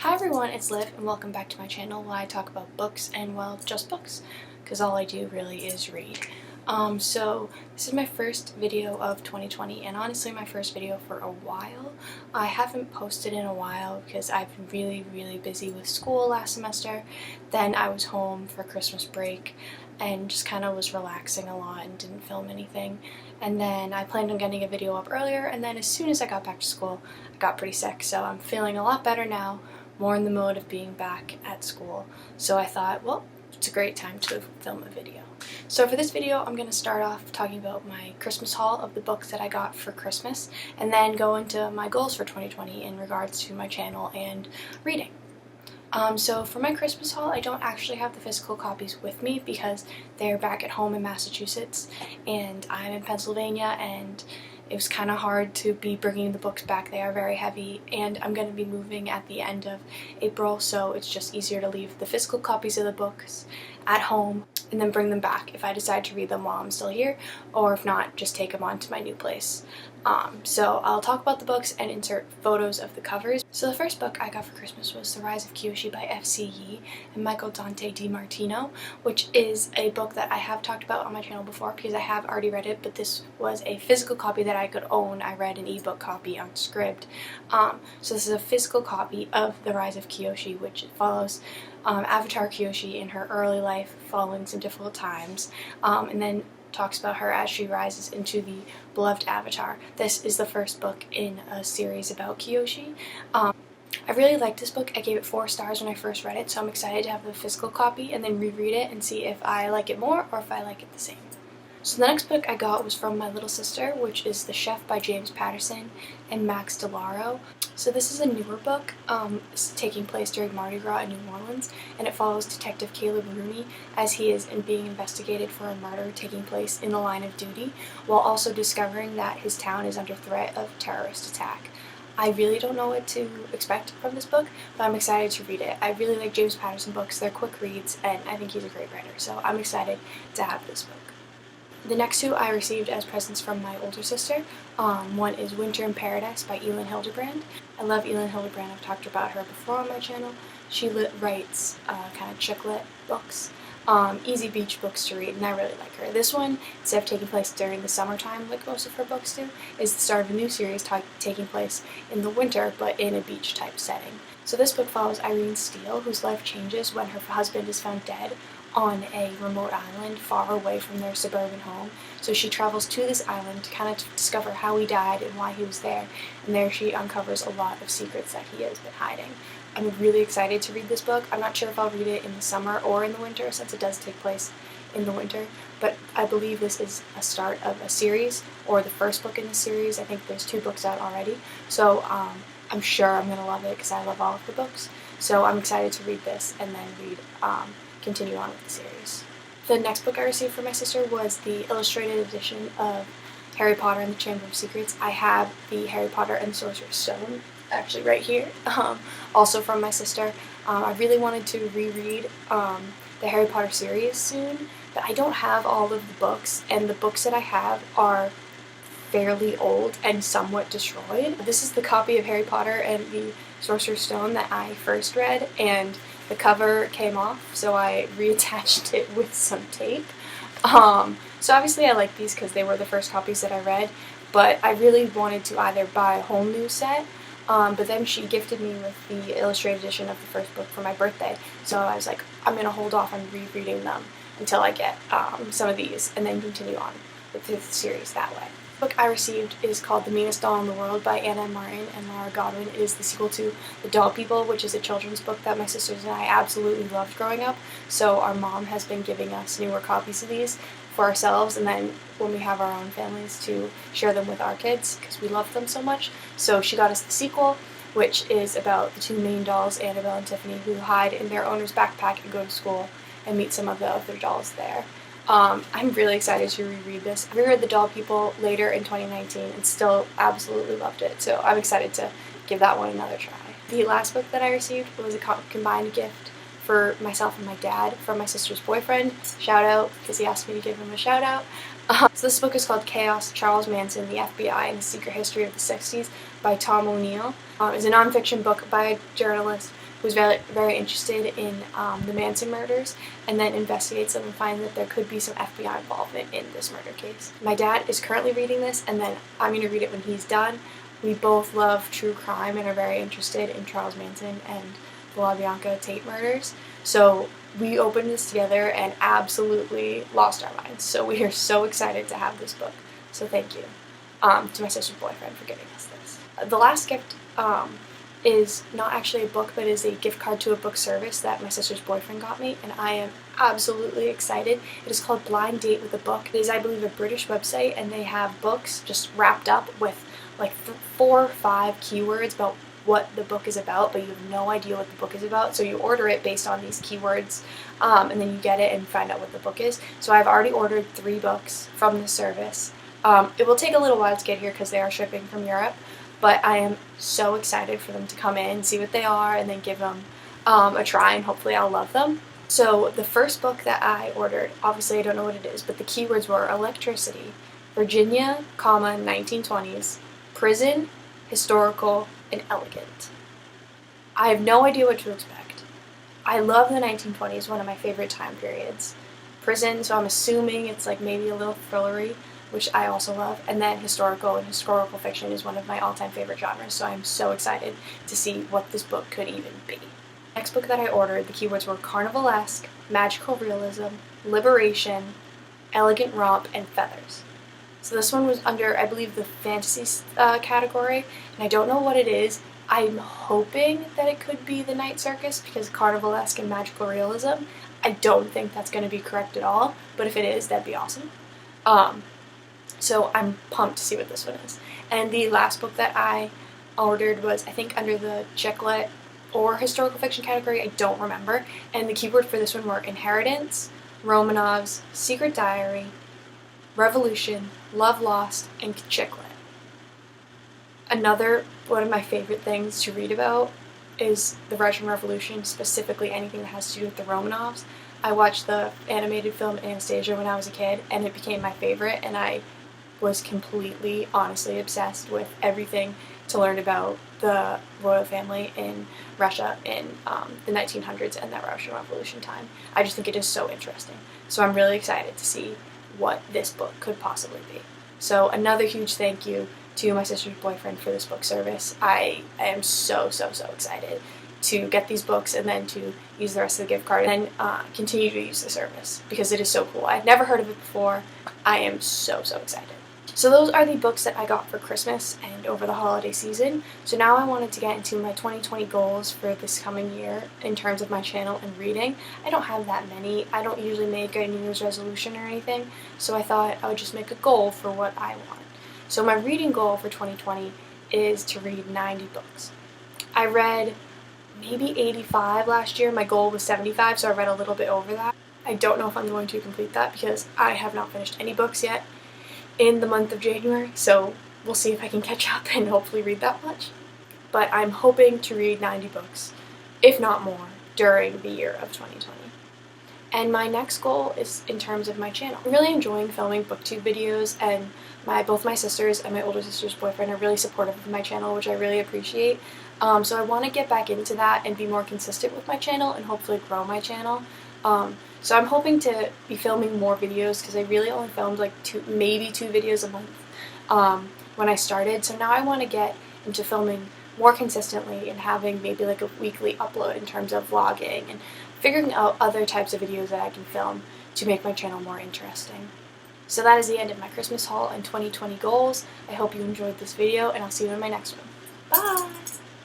Hi everyone, it's Liv and welcome back to my channel where I talk about books and, well, just books, because all I do really is read. So this is my first video of 2020 and honestly my first video for a while. I haven't posted in a while because I've been really busy with school last semester. Then I was home for Christmas break and just kind of was relaxing a lot and didn't film anything. And then I planned on getting a video up earlier, and then as soon as I got back to school I got pretty sick, so I'm feeling a lot better now, more in the mode of being back at school. So I thought, well, it's a great time to film a video. So for this video, I'm going to start off talking about my Christmas haul of the books that I got for Christmas, and then go into my goals for 2020 in regards to my channel and reading. So for my Christmas haul, I don't actually have the physical copies with me because they're back at home in Massachusetts and I'm in Pennsylvania, and it was kind of hard to be bringing the books back. They are very heavy, and I'm going to be moving at the end of April, so it's just easier to leave the physical copies of the books at home and then bring them back if I decide to read them while I'm still here, or if not, just take them on to my new place. So I'll talk about the books and insert photos of the covers. So the first book I got for Christmas was The Rise of Kyoshi by F.C. Yee and Michael Dante DiMartino, which is a book that I have talked about on my channel before because I have already read it, but this was a physical copy that I could own. I read an ebook copy on Scribd. So this is a physical copy of The Rise of Kyoshi, which follows Avatar Kyoshi in her early life following some difficult times, and then talks about her as she rises into the beloved Avatar. This is the first book in a series about Kyoshi. I really liked this book. I gave it 4 stars when I first read it, so I'm excited to have the physical copy and then reread it and see if I like it more or if I like it the same. So the next book I got was from my little sister, which is The Chef by James Patterson and Max DeLauro. So this is a newer book. It's taking place during Mardi Gras in New Orleans, and it follows Detective Caleb Rooney as he is being investigated for a murder taking place in the line of duty, while also discovering that his town is under threat of terrorist attack. I really don't know what to expect from this book, but I'm excited to read it. I really like James Patterson books. They're quick reads, and I think he's a great writer, so I'm excited to have this book. The next 2 I received as presents from my older sister. One is Winter in Paradise by Elin Hilderbrand. I love Elin Hilderbrand. I've talked about her before on my channel. She writes kind of chick lit books, easy beach books to read, and I really like her. This one, instead of taking place during the summertime like most of her books do, is the start of a new series taking place in the winter but in a beach type setting. So this book follows Irene Steele, whose life changes when her husband is found dead on a remote island far away from their suburban home. So she travels to this island to kind of discover how he died and why he was there, and there she uncovers a lot of secrets that he has been hiding. I'm really excited to read this book. I'm not sure if I'll read it in the summer or in the winter, since it does take place in the winter, but I believe this is a start of a series, or the first book in the series. I think there's 2 books out already, so I'm sure I'm going to love it because I love all of the books. So I'm excited to read this and then continue on with the series. The next book I received from my sister was the illustrated edition of Harry Potter and the Chamber of Secrets. I have the Harry Potter and the Sorcerer's Stone actually right here, also from my sister. I really wanted to reread the Harry Potter series soon, but I don't have all of the books, and the books that I have are fairly old and somewhat destroyed. This is the copy of Harry Potter and the Sorcerer's Stone that I first read, and the cover came off, so I reattached it with some tape. So obviously I like these because they were the first copies that I read, but I really wanted to either buy a whole new set, but then she gifted me with the illustrated edition of the first book for my birthday, so I was like, I'm going to hold off on rereading them until I get some of these, and then continue on with the series that way. The book I received is called The Meanest Doll in the World by Anna Martin and Laura Godwin. It is the sequel to The Doll People, which is a children's book that my sisters and I absolutely loved growing up, so our mom has been giving us newer copies of these for ourselves, and then when we have our own families to share them with our kids because we love them so much. So she got us the sequel, which is about the 2 main dolls, Annabelle and Tiffany, who hide in their owner's backpack and go to school and meet some of the other dolls there. I'm really excited to reread this. I reread The Doll People later in 2019 and still absolutely loved it, so I'm excited to give that one another try. The last book that I received was a combined gift for myself and my dad from my sister's boyfriend. Shout out, because he asked me to give him a shout out. So this book is called Chaos, Charles Manson, the FBI, and the Secret History of the 60s by Tom O'Neill. It's a nonfiction book by a journalist who's very interested in the Manson murders, and then investigates them and finds that there could be some FBI involvement in this murder case. My dad is currently reading this, and then I'm going to read it when he's done. We both love true crime and are very interested in Charles Manson and the LaBianca Tate murders. So we opened this together and absolutely lost our minds. So we are so excited to have this book. So thank you to my sister's boyfriend for giving us this. The last gift is not actually a book, but is a gift card to a book service that my sister's boyfriend got me, and I am absolutely excited. It is called Blind Date with a Book. It is, I believe, a British website, and they have books just wrapped up with like 4 or 5 keywords about what the book is about, but you have no idea what the book is about, so you order it based on these keywords, and then you get it and find out what the book is. So I've already ordered 3 books from the service. It will take a little while to get here because they are shipping from Europe, but I am so excited for them to come in, see what they are, and then give them a try, and hopefully I'll love them. So the first book that I ordered, obviously I don't know what it is, but the keywords were electricity, Virginia, 1920s, prison, historical, and elegant. I have no idea what to expect. I love the 1920s, one of my favorite time periods. Prison, so I'm assuming it's like maybe a little thrillery, which I also love, and then historical and historical fiction is one of my all-time favorite genres, so I'm so excited to see what this book could even be. Next book that I ordered, the keywords were carnivalesque, magical realism, liberation, elegant romp, and feathers. So this one was under, I believe, the fantasy category, and I don't know what it is. I'm hoping that it could be the Night Circus, because carnivalesque and magical realism, I don't think that's going to be correct at all, but if it is, that'd be awesome. So I'm pumped to see what this one is. And the last book that I ordered was, I think, under the chicklet or historical fiction category, I don't remember, and the keyword for this one were inheritance, Romanovs, secret diary, revolution, love lost, and chicklet. Another one of my favorite things to read about is the Russian Revolution, specifically anything that has to do with the Romanovs. I watched the animated film Anastasia when I was a kid, and it became my favorite, and I was completely, honestly obsessed with everything to learn about the royal family in Russia in the 1900s and that Russian Revolution time. I just think it is so interesting. So I'm really excited to see what this book could possibly be. So another huge thank you to my sister's boyfriend for this book service. I am so excited to get these books and then to use the rest of the gift card and then continue to use the service because it is so cool. I've never heard of it before. I am so excited. So those are the books that I got for Christmas and over the holiday season. So now I wanted to get into my 2020 goals for this coming year in terms of my channel and reading. I don't have that many. I don't usually make a New Year's resolution or anything, so I thought I would just make a goal for what I want. So my reading goal for 2020 is to read 90 books. I read maybe 85 last year. My goal was 75, so I read a little bit over that. I don't know if I'm going to complete that because I have not finished any books yet in the month of January, so we'll see if I can catch up and hopefully read that much. But I'm hoping to read 90 books, if not more, during the year of 2020. And my next goal is in terms of my channel. I'm really enjoying filming booktube videos, and both my sisters and my older sister's boyfriend are really supportive of my channel, which I really appreciate. So I want to get back into that and be more consistent with my channel and hopefully grow my channel. So I'm hoping to be filming more videos because I really only filmed like maybe two videos a month when I started. So now I want to get into filming more consistently and having maybe like a weekly upload in terms of vlogging and figuring out other types of videos that I can film to make my channel more interesting. So that is the end of my Christmas haul and 2020 goals. I hope you enjoyed this video, and I'll see you in my next one. Bye!